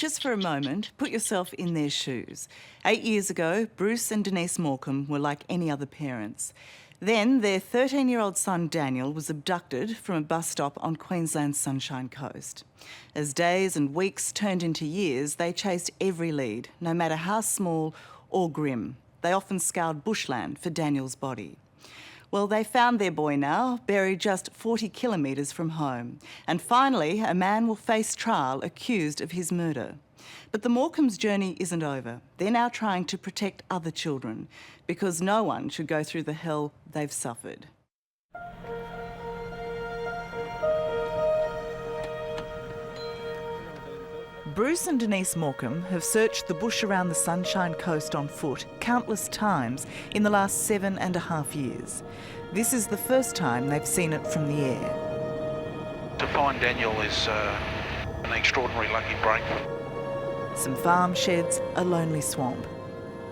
just for a moment, put yourself in their shoes. 8 years ago, Bruce and Denise Morcombe were like any other parents. Then their 13-year-old son Daniel was abducted from a bus stop on Queensland's Sunshine Coast. As days and weeks turned into years, they chased every lead, no matter how small or grim. They often scoured bushland for Daniel's body. Well, they found their boy now, buried just 40 kilometres from home. And finally, a man will face trial accused of his murder. But the Morcombes' journey isn't over. They're now trying to protect other children, because no one should go through the hell they've suffered. Bruce and Denise Morcombe have searched the bush around the Sunshine Coast on foot countless times in the last 7.5 years. This is the first time they've seen it from the air. To find Daniel is an extraordinary lucky break. Some farm sheds, a lonely swamp.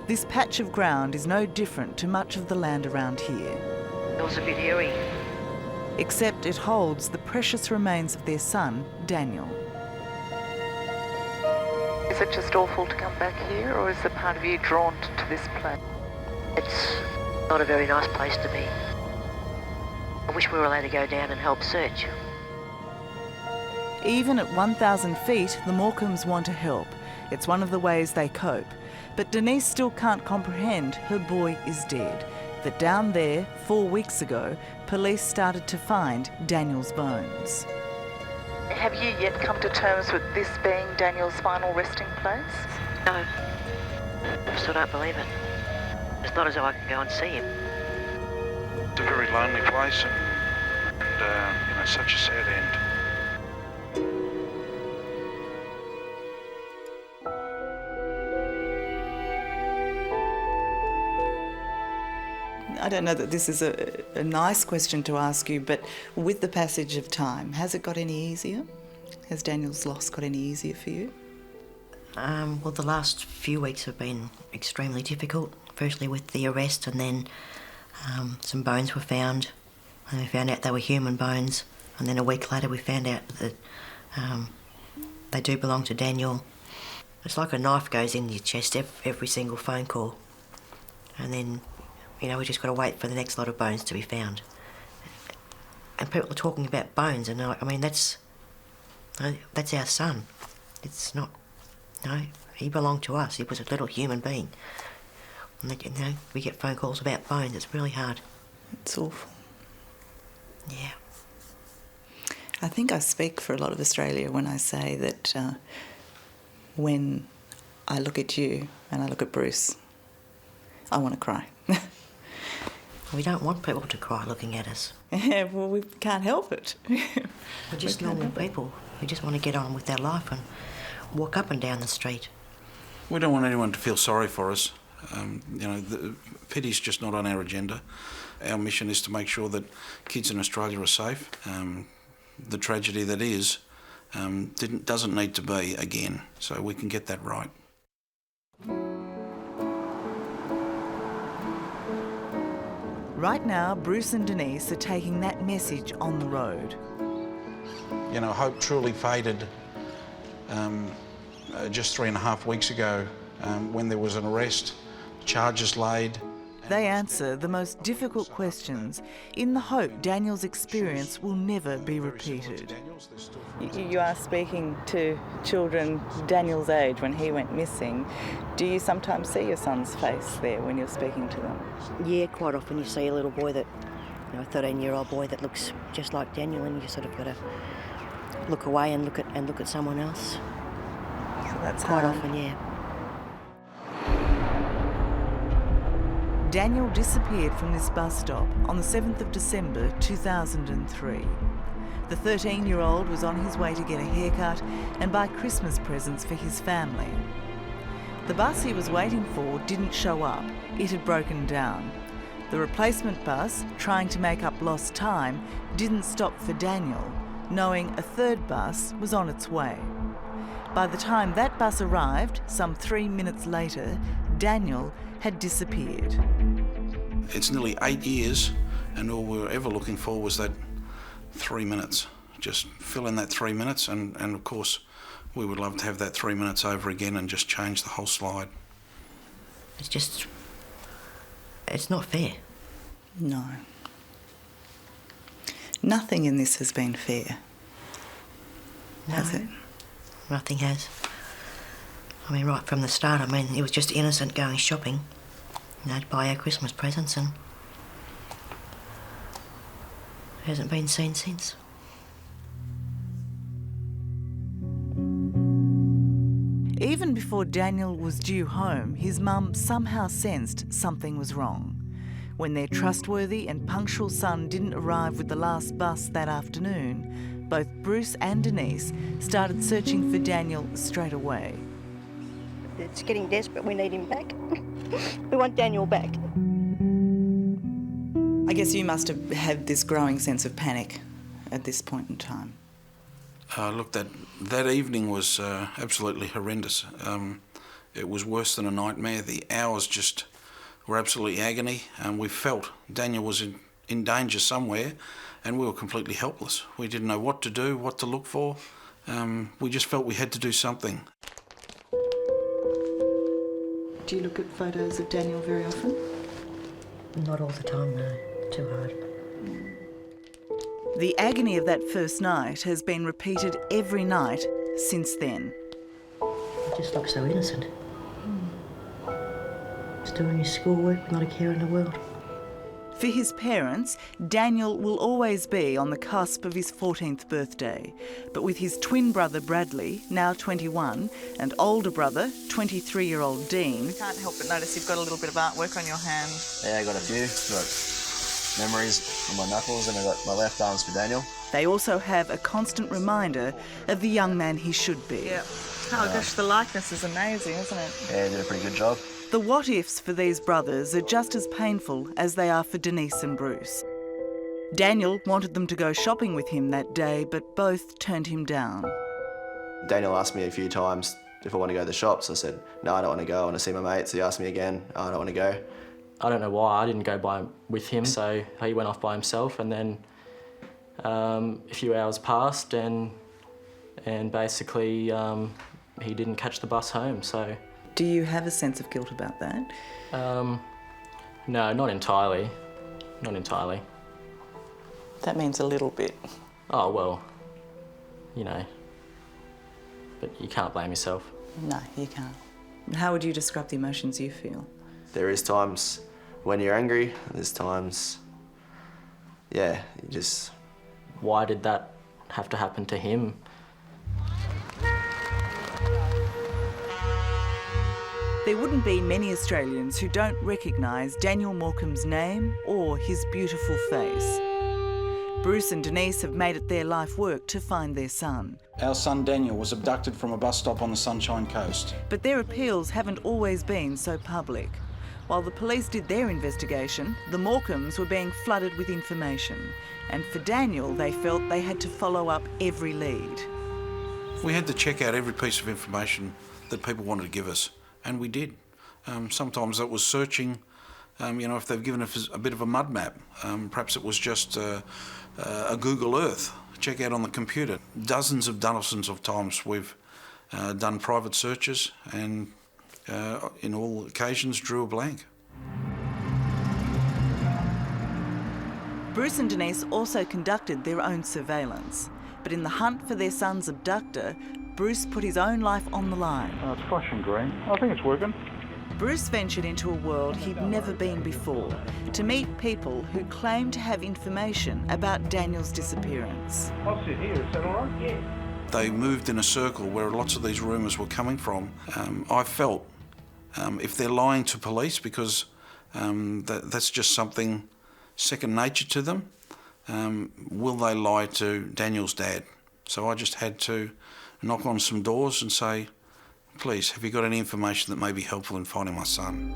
This patch of ground is no different to much of the land around here. It was a bit eerie. Except it holds the precious remains of their son, Daniel. Is it just awful to come back here, or is the part of you drawn to this place? It's not a very nice place to be. I wish we were allowed to go down and help search. Even at 1,000 feet, the Morcombes want to help. It's one of the ways they cope. But Denise still can't comprehend her boy is dead. That down there, 4 weeks ago, police started to find Daniel's bones. Have you yet come to terms with this being Daniel's final resting place? No, I still don't believe it. It's not as though I can go and see him. It's a very lonely place and such a sad end. I don't know that this is a nice question to ask you, but with the passage of time, has it got any easier? Has Daniel's loss got any easier for you? Well, the last few weeks have been extremely difficult. Firstly with the arrest, and then some bones were found. And we found out they were human bones. And then a week later we found out that they do belong to Daniel. It's like a knife goes in your chest every single phone call. And then, we just got to wait for the next lot of bones to be found. And people are talking about bones, and that's our son. It's not, he belonged to us. He was a little human being. And we get phone calls about bones. It's really hard. It's awful. Yeah. I think I speak for a lot of Australia when I say that when I look at you and I look at Bruce, I want to cry. We don't want people to cry looking at us. Yeah, well, we can't help it. We're just normal people. We just want to get on with our life and walk up and down the street. We don't want anyone to feel sorry for us. The pity's just not on our agenda. Our mission is to make sure that kids in Australia are safe. The tragedy that is doesn't need to be again, so we can get that right. Right now, Bruce and Denise are taking that message on the road. Hope truly faded just 3.5 weeks ago when there was an arrest, charges laid. They answer the most difficult questions in the hope Daniel's experience will never be repeated. You are speaking to children Daniel's age when he went missing. Do you sometimes see your son's face there when you're speaking to them? Yeah, quite often you see a little boy that, a 13-year-old boy that looks just like Daniel, and you sort of got to look away and look at someone else. So that's quite hard. often, yeah. Daniel disappeared from this bus stop on the 7th of December 2003. The 13-year-old was on his way to get a haircut and buy Christmas presents for his family. The bus he was waiting for didn't show up. It had broken down. The replacement bus, trying to make up lost time, didn't stop for Daniel, knowing a third bus was on its way. By the time that bus arrived, some 3 minutes later, Daniel had disappeared. It's nearly 8 years, and all we were ever looking for was that 3 minutes. Just fill in that 3 minutes, and of course, We would love to have that 3 minutes over again and just change the whole slide. It's not fair. No. Nothing in this has been fair, has it? Nothing has. I mean, right from the start, he was just innocent going shopping, to buy our Christmas presents, and hasn't been seen since. Even before Daniel was due home, his mum somehow sensed something was wrong. When their trustworthy and punctual son didn't arrive with the last bus that afternoon, both Bruce and Denise started searching for Daniel straight away. It's getting desperate. We need him back. We want Daniel back. I guess you must have had this growing sense of panic at this point in time. Look, that evening was absolutely horrendous. It was worse than a nightmare. The hours just were absolutely agony, and we felt Daniel was in danger somewhere, and we were completely helpless. We didn't know what to do, what to look for. We just felt we had to do something. Do you look at photos of Daniel very often? Not all the time, no. Too hard. The agony of that first night has been repeated every night since then. He just looks so innocent. He's doing his schoolwork with not a care in the world. For his parents, Daniel will always be on the cusp of his 14th birthday. But with his twin brother Bradley, now 21, and older brother, 23-year-old Dean... I can't help but notice you've got a little bit of artwork on your hand. Yeah, I got a few. Got memories on my knuckles, and I got my left arm's for Daniel. They also have a constant reminder of the young man he should be. Yeah. Oh gosh, the likeness is amazing, isn't it? Yeah, he did a pretty good job. The what-ifs for these brothers are just as painful as they are for Denise and Bruce. Daniel wanted them to go shopping with him that day, but both turned him down. Daniel asked me a few times if I want to go to the shops. I said, no, I don't want to go. I want to see my mates. He asked me again, I don't want to go. I don't know why I didn't go with him, so he went off by himself, and then a few hours passed, and basically he didn't catch the bus home. So. Do you have a sense of guilt about that? No, not entirely. Not entirely. That means a little bit. Oh well, but you can't blame yourself. No, you can't. How would you describe the emotions you feel? There is times when you're angry, there's times, you just... Why did that have to happen to him? There wouldn't be many Australians who don't recognise Daniel Morcombe's name or his beautiful face. Bruce and Denise have made it their life work to find their son. Our son Daniel was abducted from a bus stop on the Sunshine Coast. But their appeals haven't always been so public. While the police did their investigation, the Morcombes were being flooded with information. And for Daniel, they felt they had to follow up every lead. We had to check out every piece of information that people wanted to give us, and we did. Sometimes that was searching, if they've given us a bit of a mud map. Perhaps it was just a Google Earth, check out on the computer. Dozens of times we've done private searches, and in all occasions drew a blank. Bruce and Denise also conducted their own surveillance. But in the hunt for their son's abductor, Bruce put his own life on the line. It's flashing green. I think it's working. Bruce ventured into a world he'd never been before, to meet people who claimed to have information about Daniel's disappearance. I'll sit here, is that all right? Yeah. They moved in a circle where lots of these rumours were coming from. I felt if they're lying to police, because that's just something second nature to them, will they lie to Daniel's dad? So I just had to knock on some doors and say, please, have you got any information that may be helpful in finding my son?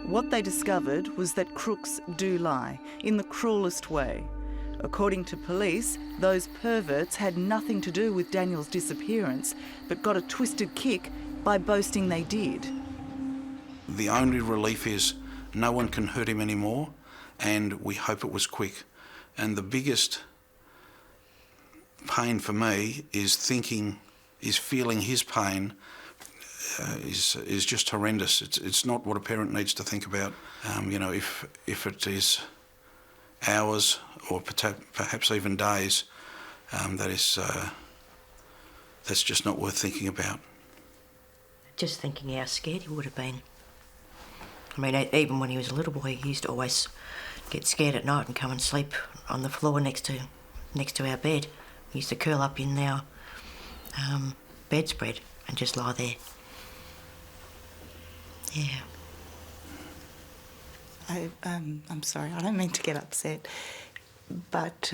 What they discovered was that crooks do lie, in the cruelest way. According to police, those perverts had nothing to do with Daniel's disappearance, but got a twisted kick by boasting they did. The only relief is no one can hurt him anymore, and we hope it was quick. And the biggest pain for me is thinking is feeling his pain is just horrendous. It's not what a parent needs to think about. If it is hours or perhaps even days, that's just not worth thinking about. Just thinking how scared he would have been. I mean, even when he was a little boy, he used to always get scared at night and come and sleep on the floor next to our bed. We used to curl up in our bedspread and just lie there. Yeah. I'm sorry, I don't mean to get upset, but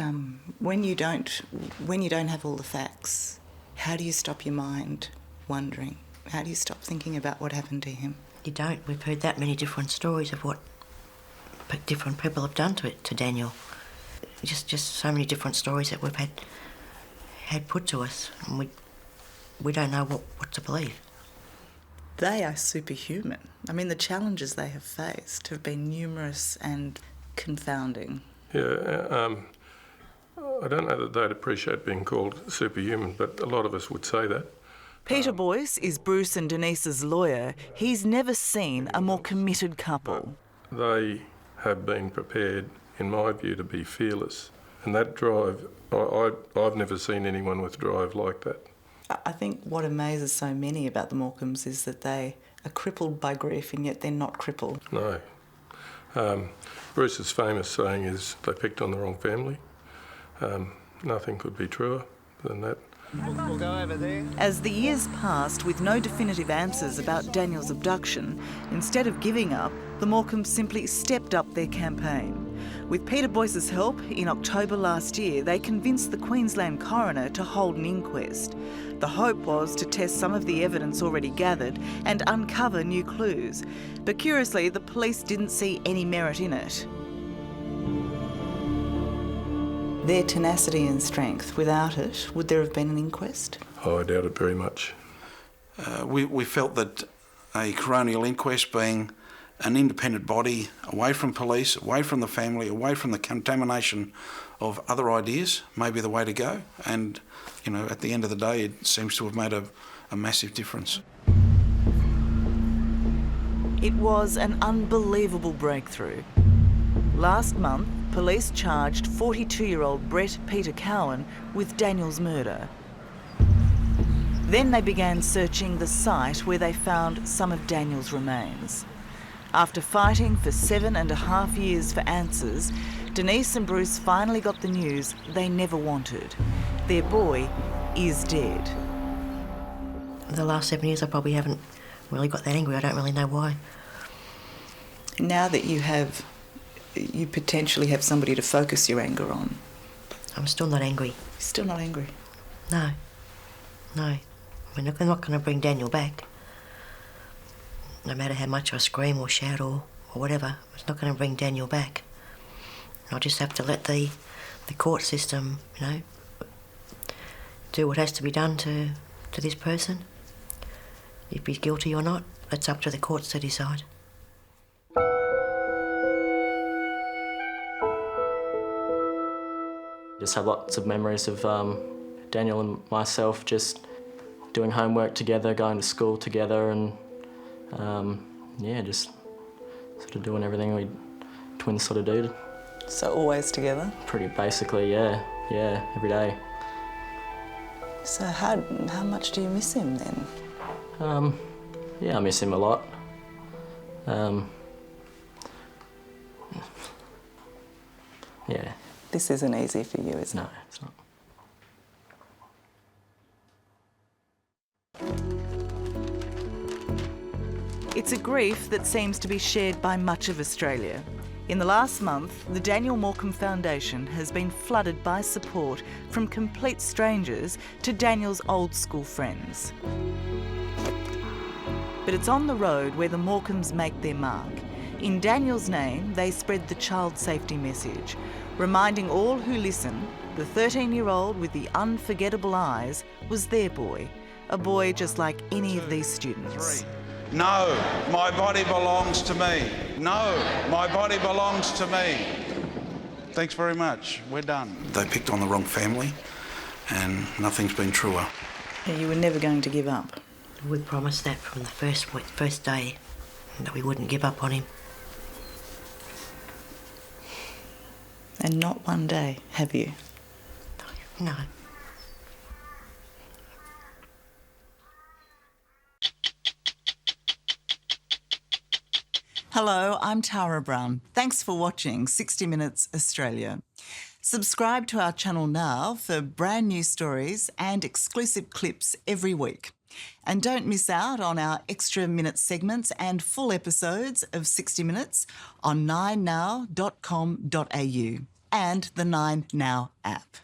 when you don't have all the facts, how do you stop your mind wondering? How do you stop thinking about what happened to him? You don't. We've heard that many different stories of what different people have done to Daniel. Just so many different stories that we've had put to us, and we don't know what to believe. They are superhuman. I mean, the challenges they have faced have been numerous and confounding. Yeah, I don't know that they'd appreciate being called superhuman, but a lot of us would say that. Peter Boyce is Bruce and Denise's lawyer. He's never seen a more committed couple. They have been prepared, in my view, to be fearless. And that drive, I've never seen anyone with drive like that. I think what amazes so many about the Morcombes is that they are crippled by grief and yet they're not crippled. No. Bruce's famous saying is, they picked on the wrong family. Nothing could be truer than that. We'll go over there. As the years passed with no definitive answers about Daniel's abduction, instead of giving up, the Morcombes simply stepped up their campaign. With Peter Boyce's help, in October last year, they convinced the Queensland coroner to hold an inquest. The hope was to test some of the evidence already gathered and uncover new clues. But curiously, the police didn't see any merit in it. Their tenacity and strength, without it, would there have been an inquest? Oh, I doubt it very much. We felt that a coronial inquest, being an independent body, away from police, away from the family, away from the contamination of other ideas, may be the way to go. And, at the end of the day, it seems to have made a massive difference. It was an unbelievable breakthrough. Last month, police charged 42-year-old Brett Peter Cowan with Daniel's murder. Then they began searching the site where they found some of Daniel's remains. After fighting for 7.5 years for answers, Denise and Bruce finally got the news they never wanted. Their boy is dead. The last 7 years I probably haven't really got that angry. I don't really know why. Now that you potentially have somebody to focus your anger on. I'm still not angry. Still not angry? No. I mean, they're not going to bring Daniel back. No matter how much I scream or shout or whatever, it's not going to bring Daniel back. I'll just have to let the court system, do what has to be done to this person. If he's guilty or not, it's up to the courts to decide. Just have lots of memories of Daniel and myself just doing homework together, going to school together, and just sort of doing everything we twins sort of do. So always together? Pretty basically, yeah, every day. So how much do you miss him then? I miss him a lot. Yeah. This isn't easy for you, is it? No, it's not. It's a grief that seems to be shared by much of Australia. In the last month, the Daniel Morcombe Foundation has been flooded by support from complete strangers to Daniel's old school friends. But it's on the road where the Morcombes make their mark. In Daniel's name, they spread the child safety message, reminding all who listen the 13-year-old with the unforgettable eyes was their boy, a boy just like any of these students. No, my body belongs to me. No, my body belongs to me. Thanks very much. We're done. They picked on the wrong family, and nothing's been truer. You were never going to give up. We promised that from the first day, that we wouldn't give up on him. And not one day, have you? No. Hello, I'm Tara Brown. Thanks for watching 60 Minutes Australia. Subscribe to our channel now for brand new stories and exclusive clips every week. And don't miss out on our extra minute segments and full episodes of 60 Minutes on 9now.com.au and the 9Now app.